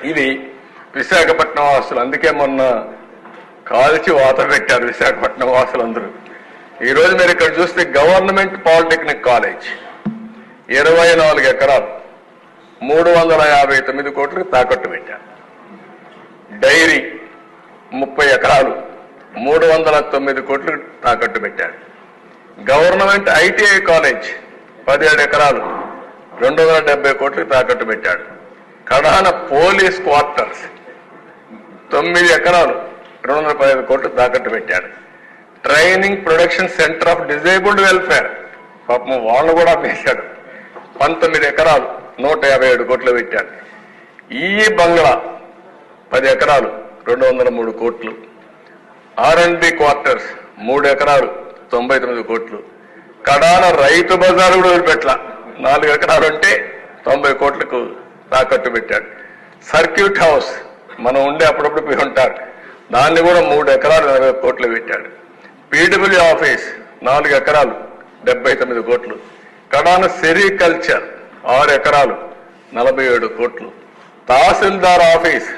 ఇది విశాఖపట్నం వాసులు. అందుకే మొన్న కాల్చి వాత పెట్టారు విశాఖపట్నం వాసులందరూ. ఈరోజు మీరు ఇక్కడ చూస్తే గవర్నమెంట్ పాలిటెక్నిక్ కాలేజ్ 24 ఎకరాలు 359 కోట్లకు తాకట్టు పెట్టారు. డైరీ 30 ఎకరాలు 309 కోట్లకు తాకట్టు పెట్టారు. గవర్నమెంట్ ఐటీఐ కాలేజ్ 17 ఎకరాలు 270 కోట్లకు తాకట్టు పెట్టాడు. కడాన పోలీస్ క్వార్టర్స్ 9 ఎకరాలు 215 కోట్లు తాకట్టు పెట్టాడు. Training production centre of disabled welfare పాపం వాళ్ళు కూడా వేశాడు. 19 ఎకరాలు 157 కోట్లు పెట్టాడు. ఈ బంగ్లా 10 ఎకరాలు 203 కోట్లు. R&B క్వార్టర్స్ 3 ఎకరాలు 99 కోట్లు. కడాన రైతు బజారు కూడా వదిలిపెట్ల 4 ఎకరాలు అంటే 90 కోట్లకు తాకట్టు పెట్టాడు. సర్క్యూట్ హౌస్ మనం ఉండే అప్పుడప్పుడు పోయి ఉంటారు, దాన్ని కూడా 3 ఎకరాలు 40 కోట్లు పెట్టాడు. పీడబ్ల్యూ ఆఫీస్ 4 ఎకరాలు 79 కోట్లు. కడాన సెరికల్చర్ 6 ఎకరాలు 47 కోట్లు. తహసీల్దార్ ఆఫీస్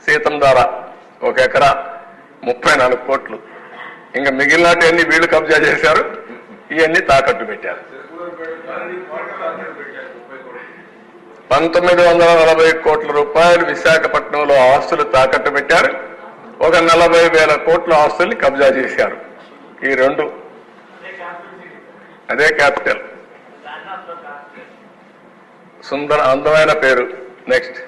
సీతంధార 1 ఎకరా 34 కోట్లు. ఇంకా మిగిలినవన్నీ వీళ్ళు కబ్జా చేశారు, ఇవన్నీ తాకట్టు పెట్టారు. 1940 కోట్ల రూపాయలు విశాఖపట్నంలో ఆస్తులు తాకట్టు పెట్టారు. ఒక 40,000 కోట్ల ఆస్తుల్ని కబ్జా చేశారు. ఈ రెండు అదే క్యాపిటల్. సుందర అందమైన పేరు. నెక్స్ట్